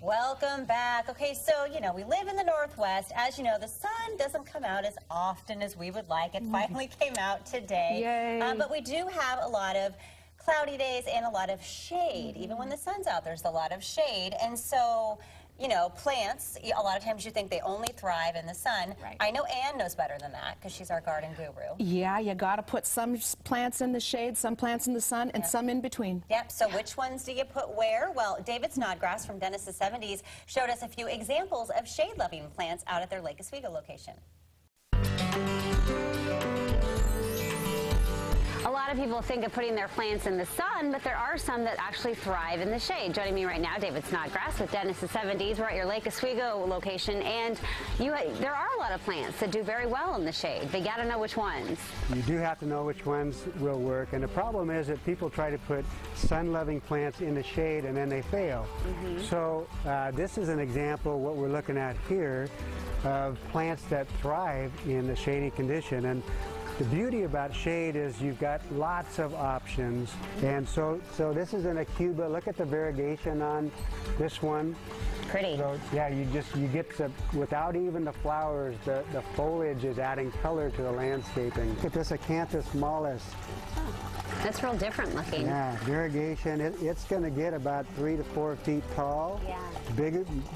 Welcome back. Okay, so, we live in the Northwest. As you know, the sun doesn't come out as often as we would like. It finally came out today. Yay. But we do have a lot of cloudy days and a lot of shade. Even when the sun's out, there's a lot of shade. And so, plants, a lot of times you think they only thrive in the sun. Right. I know Ann knows better than that because she's our garden guru. Yeah, you got to put some plants in the shade, some plants in the sun, and some in between. Yep, so which ones do you put where? Well, David Snodgrass from Dennis's 70s showed us a few examples of shade-loving plants out at their Lake Oswego location. A lot of people think of putting their plants in the sun, but there are some that actually thrive in the shade. Joining me right now, David Snodgrass with Dennis's 70s. We're at your Lake Oswego location, and there are a lot of plants that do very well in the shade. But you got to know which ones. You do have to know which ones will work, and the problem is that people try to put sun-loving plants in the shade and then they fail. So this is an example of what we're looking at here of plants that thrive in the shady condition. And the beauty about shade is you've got lots of options, and so this is an Cuba. Look at the variegation on this one. Pretty. So yeah, you get to, without even the flowers, the foliage is adding color to the landscaping. Look at this Acanthus mollis. That's real different looking. Yeah, variegation. It's going to get about 3 to 4 feet tall. Yeah.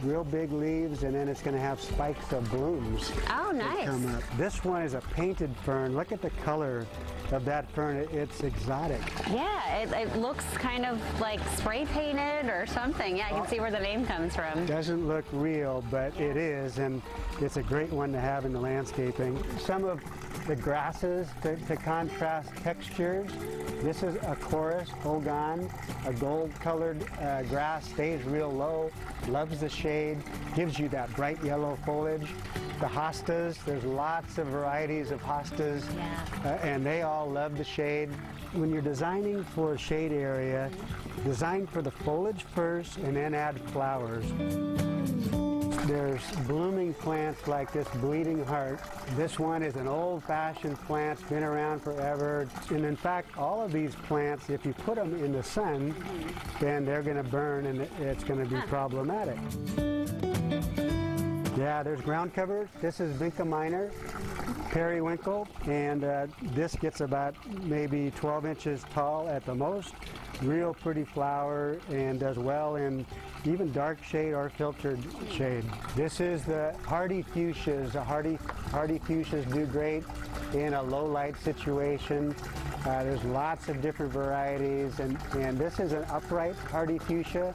Real big leaves, and then it's going to have spikes of blooms. Oh, nice. Come up. This one is a painted fern. Look at the color of that fern. It's exotic. Yeah, it looks kind of like spray painted or something. Yeah, I can see where the name comes from. Doesn't look real, but it is, and it's a great one to have in the landscaping. Some of the grasses to contrast textures. This is a chorus, Ogon, a gold-colored grass, stays real low, loves the shade, gives you that bright yellow foliage. The hostas, there's lots of varieties of hostas, and they all love the shade. When you're designing for a shade area, design for the foliage first and then add flowers. There's blooming plants like this bleeding heart. This one is an old-fashioned plant, it's been around forever. And in fact, all of these plants, if you put them in the sun, then they're going to burn and it's going to be problematic. Yeah, there's ground cover. This is Vinca minor, periwinkle, and this gets about maybe 12 inches tall at the most. Real pretty flower and does well in even dark shade or filtered shade. This is the hardy fuchsias. The hardy fuchsias do great in a low light situation. There's lots of different varieties, and this is an upright hardy fuchsia.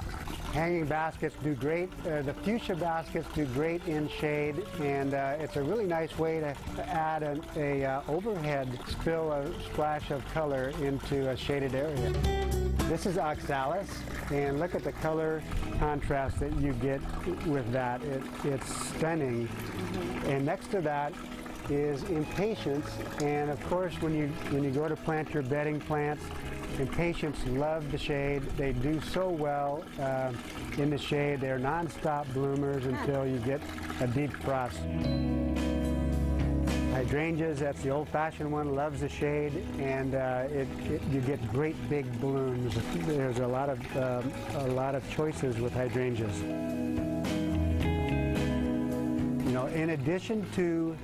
Hanging baskets do great. The fuchsia baskets do great in shade, and it's a really nice way to add an overhead spill, a splash of color into a shaded area. This is oxalis, and look at the color contrast that you get with that. It's stunning. And next to that is impatiens, and of course when you go to plant your bedding plants, impatiens love the shade. They do so well in the shade. They're non-stop bloomers until you get a deep frost. Hydrangeas, that's the old-fashioned one, loves the shade, and you get great big blooms. There's a lot of choices with hydrangeas. In addition to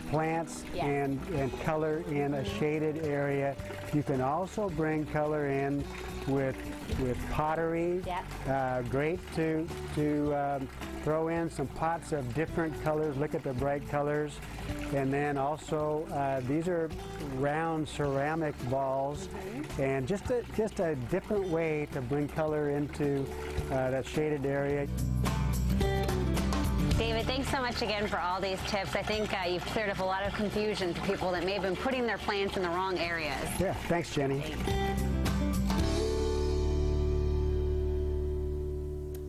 plants and color in a shaded area, you can also bring color in with pottery. Great to throw in some pots of different colors. Look at the bright colors. And then also these are round ceramic balls, and just a different way to bring color into that shaded area. David, thanks so much again for all these tips. I think you've cleared up a lot of confusion to people that may have been putting their plants in the wrong areas. Yeah, thanks, Jenny.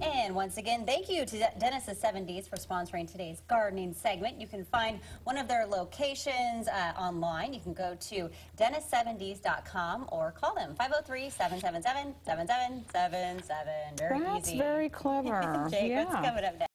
And once again, thank you to Dennis's 70s for sponsoring today's gardening segment. You can find one of their locations online. You can go to dennis70s.com or call them 503-777-7777. Very easy. That's very clever. Jake, yeah. what's coming up next?